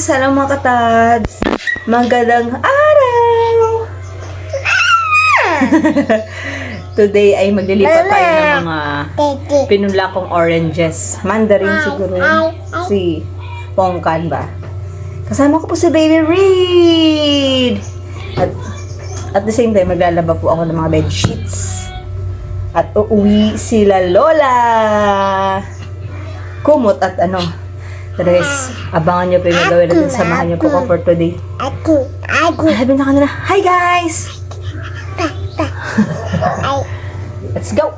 Hello mga katads! Magandang araw! Today ay maglilipat tayo ng mga pinulakong oranges. Mandarin siguro. Si Pongkan ba? Kasama ko po si Baby Reed! At the same time, maglalaba po ako ng mga bed sheets. At uuwi sila Lola! Kumot at ano. Pero guys, abangan nyo po yung gagawin natin. Samahan nyo po ko for today. Sabi na kanila, hi guys! Let's go!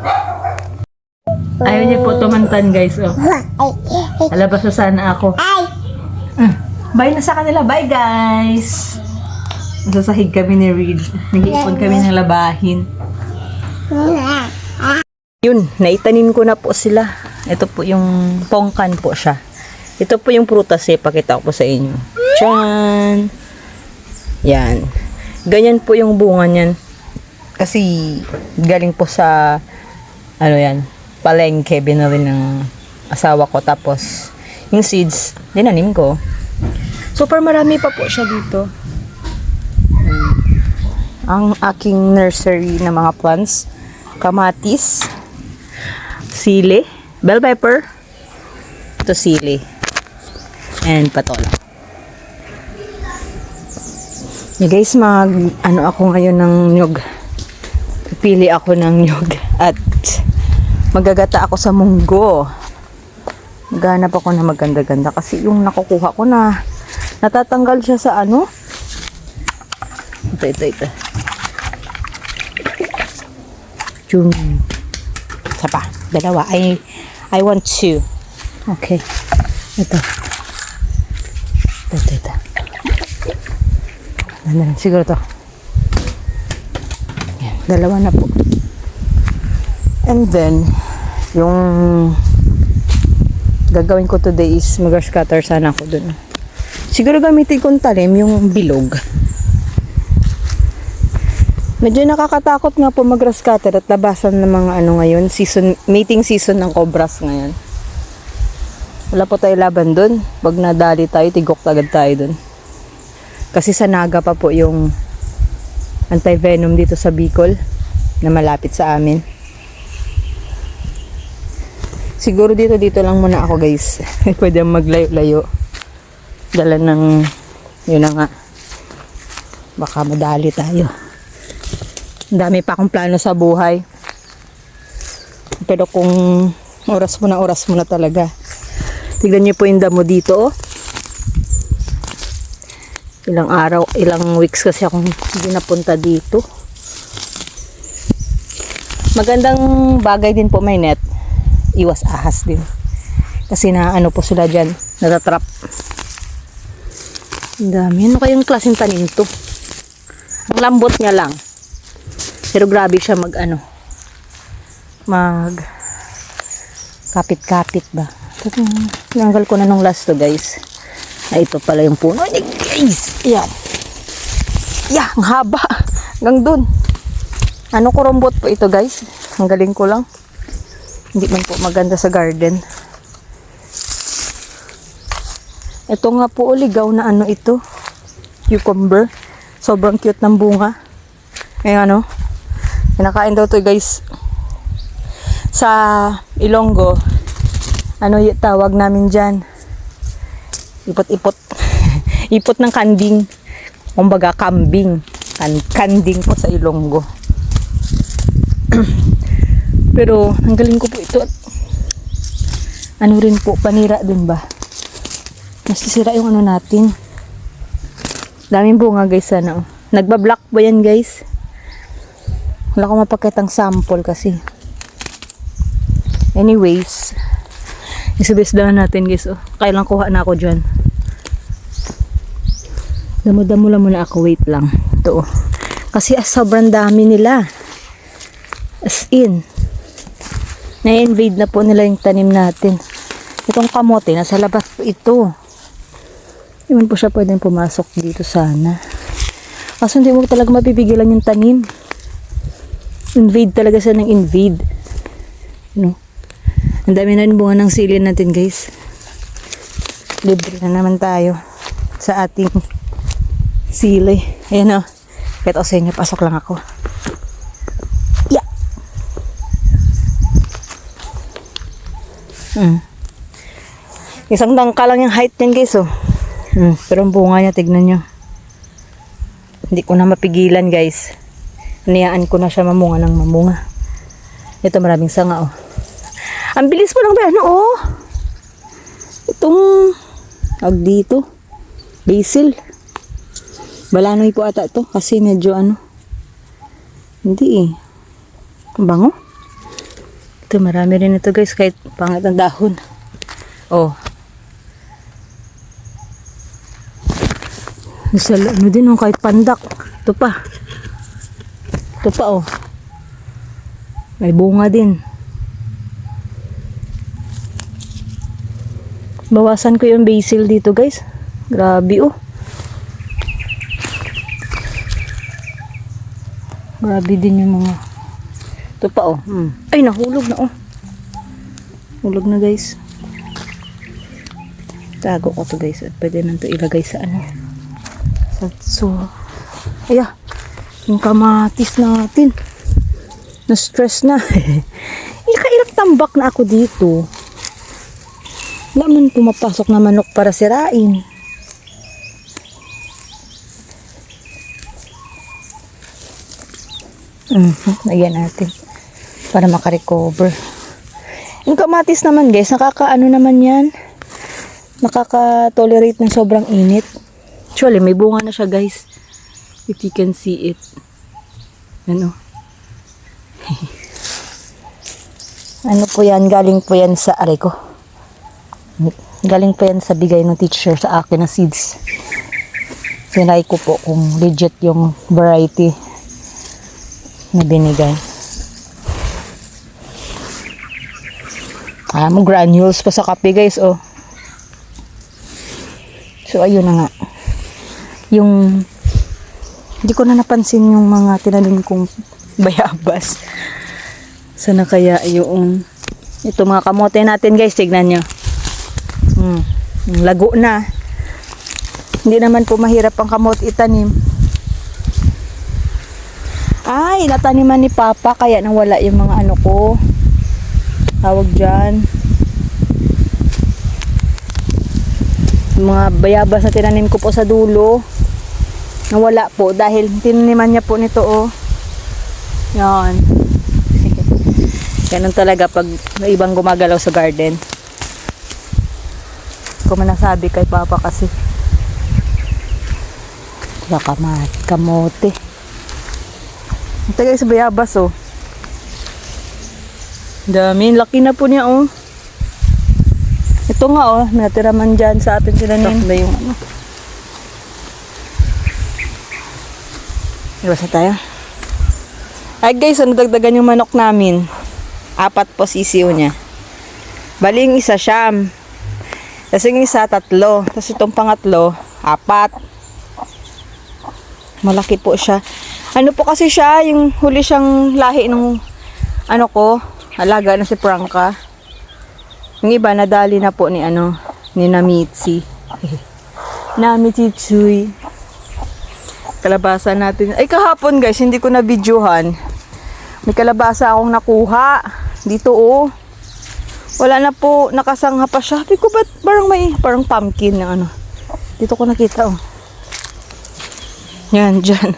Ayaw niya po tumantan guys. Oh. Alabas na sana ako. Bye na sa kanila. Bye guys! Nasasahig kami ni Reed. Nag-iipon kami ng labahin. Yun, naitanim ko na po sila. Ito po yung pongkan po siya. Ito po yung prutas eh, pakita ko po sa inyo. Tiyan! Yan. Ganyan po yung bunga niyan. Kasi galing po sa ano yan, palengke, binili ng asawa ko. Tapos yung seeds, dinanim ko. Super marami pa po siya dito. Ang aking nursery na mga plants. Kamatis. Sili. Bell pepper. Ito sili. And patola. Guys, ano ako ngayon ng nyug. Pili ako ng nyug. At magagata ako sa munggo. Maghanap ako na maganda-ganda. Kasi yung nakukuha ko na natatanggal siya sa ano. Ito. Chum. Isa pa. Dalawa. I want two. Okay. Ito. Siguro to. Yan, dalawa na po. And then, yung gagawin ko today is mag-grass cutter sana ako dun. Siguro gamitin kong talim yung bilog. Medyo nakakatakot nga po mag-grass cutter at labasan ng mga ano ngayon, mating season ng cobras ngayon. Wala po tayo laban dun. Pag nadali tayo, tigok agad tayo dun. Kasi sa Naga pa po yung anti-venom dito sa Bicol na malapit sa amin. Siguro dito lang muna ako guys. Pwede maglayo-layo. Dala ng yun na nga. Baka madali tayo. Ang dami pa akong plano sa buhay. Pero kung oras mo na talaga. Tignan niyo po yung damo dito, oh. Ilang weeks kasi akong hindi napunta dito. Magandang bagay din po may net. Iwas ahas din. Kasi na ano po sila dyan, natatrap. Ang dami. Ano kayong klaseng tanim to? Ang lambot niya lang. Pero grabe siya mag kapit-kapit ba? Tinanggal ko na nung last to guys. Ay, ito pala yung puno. Ay, guys! Yan. Yeah, ang haba. Hanggang dun. Ano kurumbot po ito guys? Ang galing ko lang. Hindi man po maganda sa garden. Ito nga po ligaw na ano ito. Cucumber. Sobrang cute ng bunga. Ayan ano. Kinakain daw to guys. Sa Ilonggo. Ano yung tawag namin dyan? Ipot-ipot. Ipot ng kanding. Kumbaga kambing. Kanding po sa Ilonggo. Pero ang galing ko po ito. Ano rin po, panira din ba? Mas sisira yung ano natin. Daming bunga guys sana. Nagbablock ba yan guys? Wala akong mapakitang sample kasi. Anyways. Isabes daw natin guys. Oh. Kailang kuha na ako dyan. Damo-damo lang muna ako. Wait lang. Ito oh. Kasi sobrang dami nila. As in. Na-invade na po nila yung tanim natin. Itong kamote. Nasa labas po ito. Hindi po siya pwedeng pumasok dito sana. Kaso hindi mo talaga mapipigilan yung tanim. Invade talaga siya ng invade. Ano? Ang dami na rin bunga ng sili natin guys. Libre na naman tayo. sa ating sili. Ayan o. Kahit o sa inyo, pasok lang ako. Yeah. Isang dangka lang yung height niyan guys oh. Pero ang bunga niya, tignan nyo. Hindi ko na mapigilan guys. Niyaan ko na siya mamunga ng mamunga. Ito maraming sanga oh. Ang bilis pa lang ba ano oh. Itong dito. Basil. Balanoy po ata to kasi medyo ano. Hindi eh. Ang bango. Ito marami rin ito guys kahit pangit ang dahon. Oh. Ano din oh kahit pandak. Ito pa. Ito pa oh. May bunga din. Bawasan ko yung basil dito guys. Grabe oh. Grabe din yung mga. Ito pa oh. Ay nahulog na oh. Hulog na guys. Tago ko to guys. At pwede na to ilagay sa ano. So. Aya. Yung kamatis natin. Na-stress na. Ilang tambak na ako dito. Wala man pumapasok na manok para sirain. Lagyan natin para makarecover. Yung kamatis naman guys, nakakaano naman yan, nakaka-tolerate ng sobrang init. Actually may bunga na siya guys, if you can see it. Ano ano po yan, galing po yan sa aray ko, galing po yan sa bigay ng teacher sa akin na seeds. Tinry ko po kung legit yung variety na binigay. Mo granules pa sa kape guys oh. So ayun na nga. Yung hindi ko na napansin yung mga tinanim kong bayabas. Sana kaya yung ito mga kamote natin guys, tignan nyo. Lago na. Hindi naman po mahirap ang kamote itanim. Ay, nataniman ni Papa kaya nawala yung mga ano ko. Tawag dyan. Yung mga bayabas na tinanim ko po sa dulo. Nawala po dahil tinaniman niya po nito oh. Yan. Ganun talaga pag may ibang gumagalaw sa garden. Ko man nasabi kay Papa kasi. Kamote. Ito guys, bayabas oh. Dami, laki na po niya oh. Ito nga oh, natira man dyan sa atin tinanim. Ba yung ano. Iwas na tayo. Ay guys, ano dagdagan yung manok namin? 4 po sisiyo niya. Bali yung isa siyam. Tapos yung isa 3. Tapos itong pangatlo 4. Malaki po siya. Ano po kasi siya, yung huli siyang lahi ng ano ko, alaga na si Franca. Yung iba nadali na po ni ano, ni Namitsi. Namitsi Chuy. Kalabasa natin. Ay kahapon guys, hindi ko na videohan. May kalabasa akong nakuha. Dito oh. Wala na po, nakasangha pa siya. Sabi ko ba't parang pumpkin na ano. Dito ko nakita oh. Yan, dyan.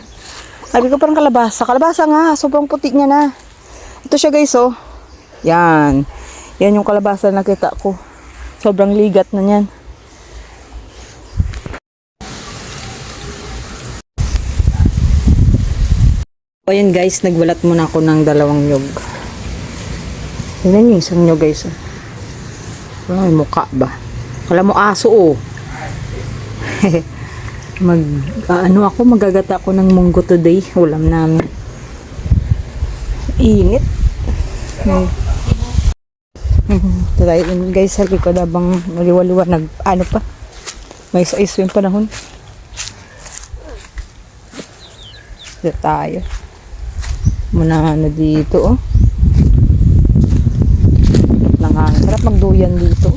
Sabi ko parang kalabasa. Kalabasa nga, sobrang puti niya na. Ito siya guys oh. Yan. Yan yung kalabasa na nakita ko. Sobrang ligat na yan. O yan guys, nagbalat muna ako ng 2 nyog. Tingnan nyo isang nyog guys oh. May mukha ba? Kala mo aso oh. Magagata ako ng munggo today. Ulam namin. Init. Tayo guys, sabi ko na bang maliwaliwa ano pa. May isa yung panahon. Dito tayo. Muna ano dito oh. Sarap magduyan dito.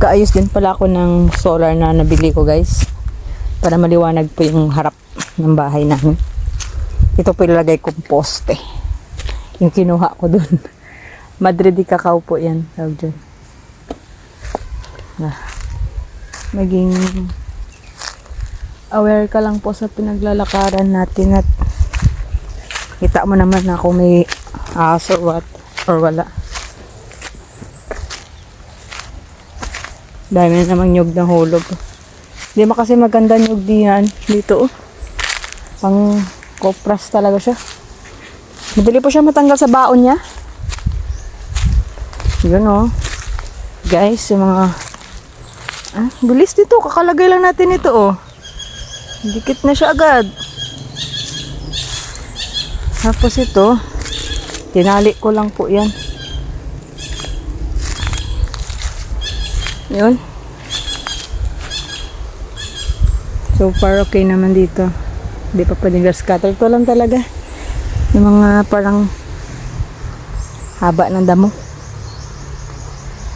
Mag-aayos din pala ako ng solar na nabili ko guys. Para maliwanag po yung harap ng bahay namin. Ito po ilagay kong poste. Yung kinuha ko dun. Madrid di Cacao po yan. Tawag dyan. Maging aware ka lang po sa pinaglalakaran natin at kita mo naman na kung may aso or wala. Dami na namang nyug ng hulog. Hindi mo kasi maganda nyug diyan dito. Pang kopras talaga siya. Madali po siya matanggal sa baon niya. Yun oh. Guys, yung mga bilis dito. Kakalagay lang natin ito oh. Dikit na siya agad. Tapos ito, tinali ko lang po yan. Yun. So far okay naman dito. Hindi pa pwedeng grass cutter. Ito lang talaga. Yung mga parang haba ng damo.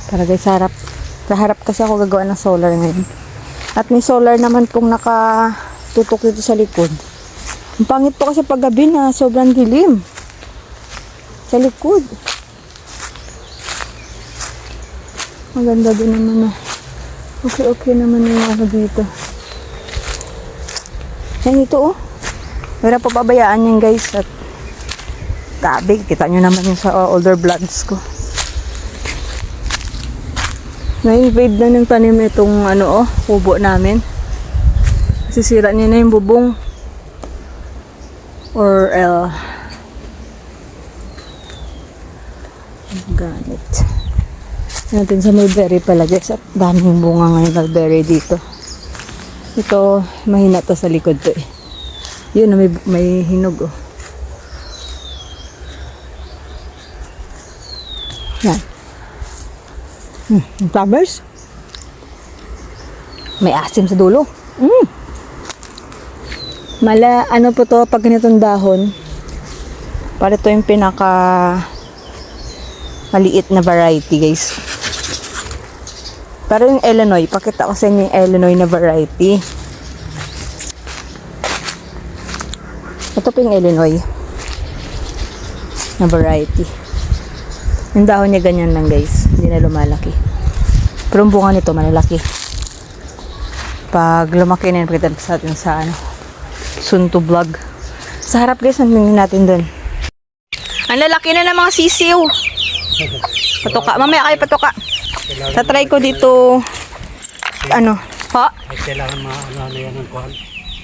Para guys, sa harap kasi ako gagawa ng solar ngayon. At may solar naman pong nakatutok dito sa likod. Ang pangit po kasi pag gabi na sobrang dilim. Sa likod. Maganda din naman okay naman yung ano dito. Yan ito oh. Wala pa pabayaan yan guys. At gabi, kita nyo naman yung sa older vlogs ko. Na-invade na ng tanim itong kubo namin. Sisira niya na yung bubong. Or ganit. Natin sa mulberry pala guys. At daming bunga ngayon mulberry dito. Ito, mahina to sa likod to eh. Yun, may hinog oh. Yan. Flowers. May asim sa dulo. Ano po to pag ganitong dahon. Para to yung pinaka maliit na variety guys. Pero yung Illinois, pakita ko sa inyo yung Illinois na variety. Ito po yung Illinois na variety. Yung dahon niya ganyan lang guys. Hindi na lumalaki. Pero yung bunga nito malalaki. Pag lumaki na yun, pakita sa atin sa soon to vlog. Sa harap guys, nandun natin dun. Ang lalaki na ng mga sisiw. Patuka. Mamaya kayo patuka. Tatry ko dito. Ha? Kailangan ano yan ang kuhan.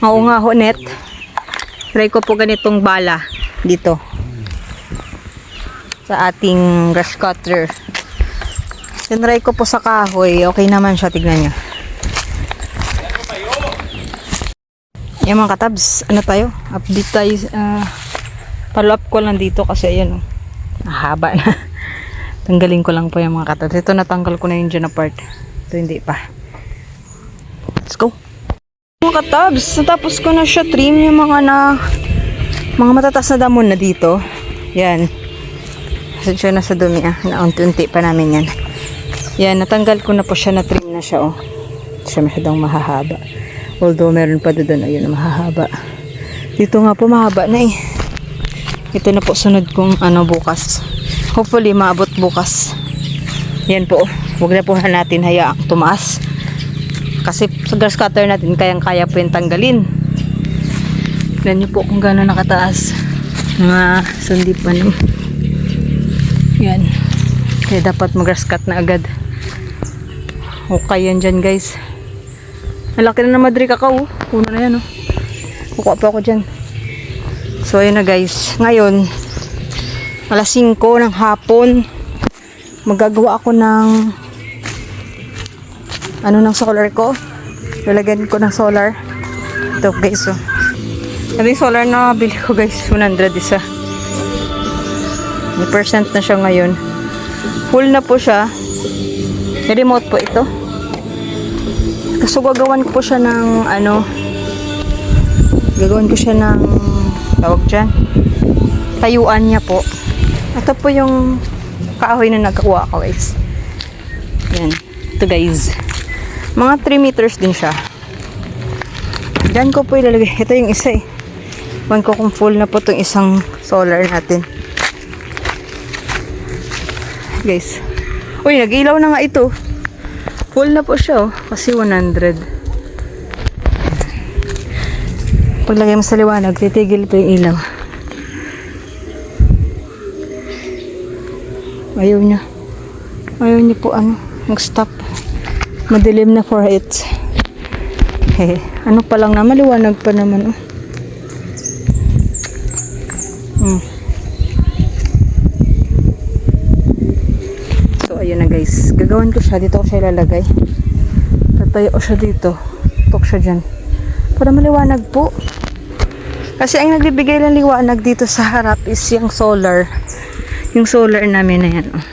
Oo nga ho, net. Try ko po ganitong bala dito. Sa ating grass cutter. Tinry ko po sa kahoy. Okay naman siya. Tignan nyo. Yan mga katabs. Ano tayo? Update tayo. Follow up ko lang dito kasi ayan oh. Haba na. Tanggalin ko lang po yung mga katabs. Ito natanggal ko na yung dyan na part. Ito hindi pa. Let's go. Mga katabs. Natapos ko na siya trim yung mga matatas na damon na dito. Yan. Siya na sa dumi Naunti-unti pa namin yan. Yan. Natanggal ko na po siya na trim na siya oh. Siya masyadong mahahaba. Although meron pa doon. Ayun mahahaba. Dito nga po mahaba na eh. Ito na po sunod kong bukas. Hopefully maabot bukas. Yan po. Huwag na po natin hayaang tumaas. Kasi sa grass cutter natin kayang-kaya po yung tanggalin. Tignan nyo po kung gano'n nakataas. Mga sundi pa naman. Yan. Kaya dapat mag-grass cut na agad. Okay yan dyan guys. Malaki na Madrid Cacao. Puno na yan oh. Kukuha pa ako dyan. So ayun na guys. Ngayon alas 5 ng hapon magagawa ako ng ng solar ko. Lalagyan ko ng solar. Ito guys oh. Yung solar na bili ko guys 100 isa. May percent na siya ngayon. Full na po siya. May remote po ito. Kaso gagawan ko po siya ng gagawin ko siya ng tawag dyan, tayuan niya po. Ito po yung kahoy na nagkakuha ko guys. Yan. dito guys. Mga 3 meters din siya. Diyan ko po ilalagay. Ito yung isa eh. Ewan ko kung full na po itong isang solar natin. Guys. Uy, nag-ilaw na nga ito. Full na po siya oh. Kasi 100. Paglagay mo sa liwanag, titigil po yung ilaw. Ayaw niya. Ayaw niya po mag-stop. Madilim na for it. Ano pa lang na, maliwanag pa naman oh. So ayun na guys, gagawin ko siya, dito ko siya ilalagay. Tatayo ko siya dito. Tok siya dyan. Para maliwanag po. Kasi ang nagbibigay ng liwanag dito sa harap is yung solar. Yung solar namin na yan oh.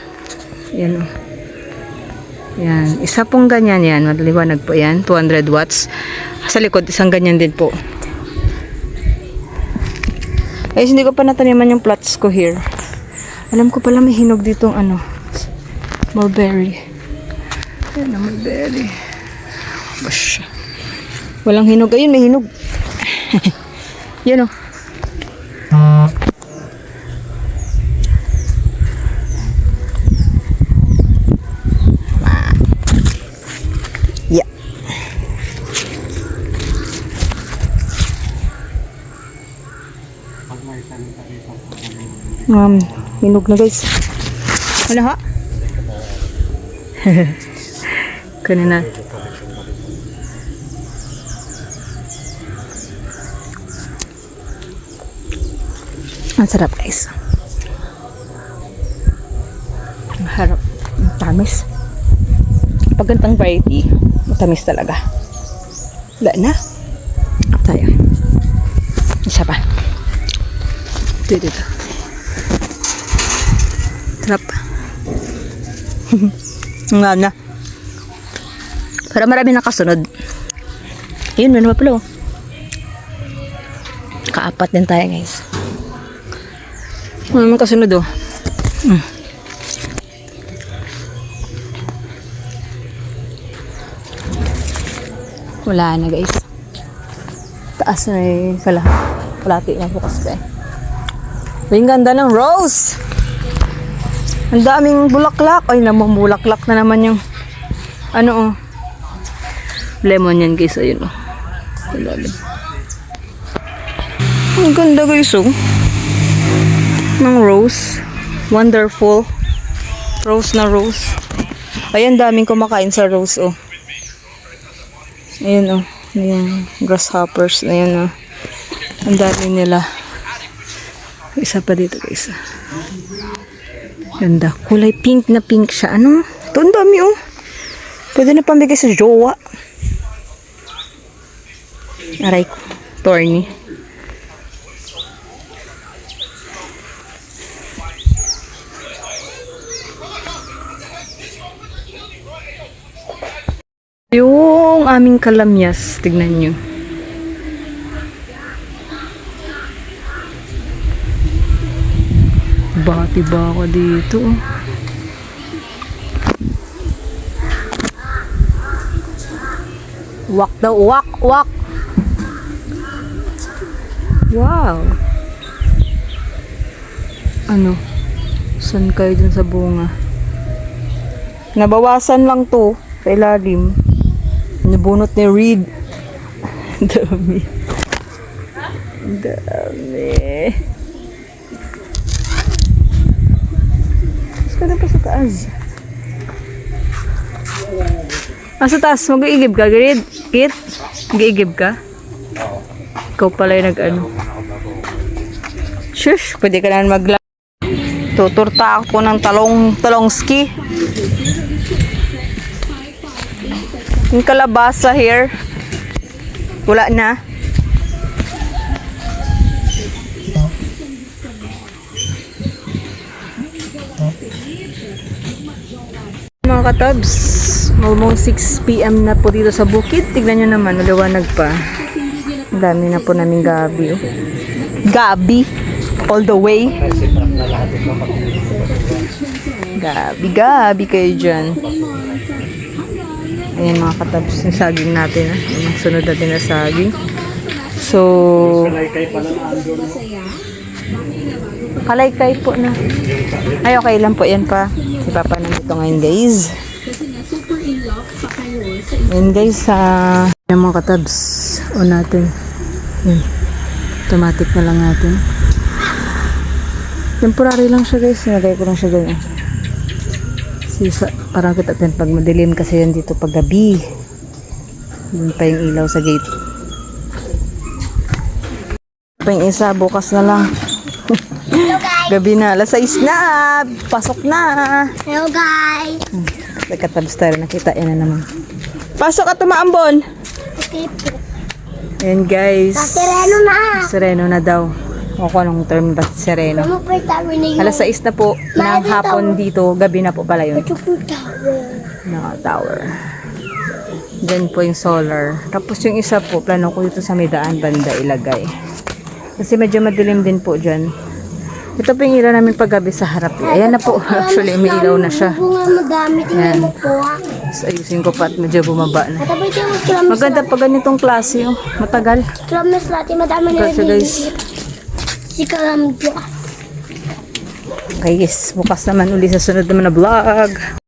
Yan oh. Yan, isa pong ganyan yan, maliwanag po yan, 200 watts. Sa likod, isang ganyan din po. Guys, hindi ko pa nataniman yung plots ko here. Alam ko pala may hinog ditong mulberry. Yan na, mulberry. Bash. Walang hinog. Ayun, may hinog. Yan o. Yeah. Hinog na guys. Ano ha? Kanina. Ang sarap guys. Ang harap. Ang tamis. Pag ganitang variety, matamis talaga. Wala na. Tayo. Isa pa. Dito. Sarap. Nga na. Para marami nakasunod. Ayun, meron pa pala oh. Kaapat din tayo guys. Ano kasunod oh. Wala na guys. Taas na eh. Kalahati na bukas pa eh. Ang ganda ng rose. Ang daming bulaklak. Ay, namumulaklak na naman yung oh. Lemon yan guys. Ayun oh. Ang ganda guys oh. Ng rose. Wonderful. Rose na rose. Ayan, daming kumakain sa rose oh. Ayan oh. Ayan, grasshoppers. Ayan oh. Ang dami nila. Isa pa dito guys. Ganda. Kulay pink na pink siya. Ano? Ito ang dami oh. Pwede na pambigay sa jowa. Aray ko. Thorny. Yung aming kalamyas, tignan nyo. Bati ba ako dito? Wak daw, wak, wak. Wow. Ano? Saan kayo dun sa bunga? Nabawasan lang to sa ilalim. Nabunot ni Reed. Dami. Dami. Saan pa sa taas? Sa taas, mag-iigib ka, Reed? Kit? Mag-iigib ka? Ikaw pala yung nag-ano. Shush, pwede ka na tuturta ako ng talongski. Yung kalabasa here. Wala na. Mga katabs, almost 6 PM na po dito sa bukid. Tignan nyo naman, naliwanag pa. Ang dami na po namin gabi. Oh. Gabi. All the way. Gabi kayo dyan. Ayan mga katabs yung saging natin. Yung sunod natin na saging. So, Kalaykay pala na andun. kalaykay po na. Ay, okay lang po. Yan pa. Si Papa nandito ngayon, guys. Yan, guys. Yan mga katabs. O natin. Yan. Automatic na lang natin. Temporary lang siya, guys. Nilagay ko lang siya ganyan. Parang kita din pag madilim kasi yan dito pag gabi. Yun pa yung ilaw sa gate. Pa yung isa, bukas na lang. Gabi na, alas 6 na. Pasok na. Hello guys! Nagkatabs tayo, nakita yan na naman. Pasok at tumaambon. Okay po. Yan guys. Sereno na! Sereno na daw. O kung anong term ba sereno. Ano po yung tower na yun? Alas 6 na po ng hapon dito. Gabi na po pala yun. Ito po yung tower. Tower. Diyan po yung solar. Tapos yung isa po, plano ko dito sa may daan banda ilagay. Kasi medyo madilim din po dyan. Ito po yung ilaw namin paggabi sa harap. Ayan na po. Actually, may ilaw na siya. Bunga magamit Yan. yung po. So, ayusin ko pa at medyo bumaba na. At ito yung promise. Maganda pa ganitong klase. Oh. Matagal. Promise natin madami na Kasi guys. Si Kalamdya. Okay guys, bukas naman uli sa sunod naman na vlog.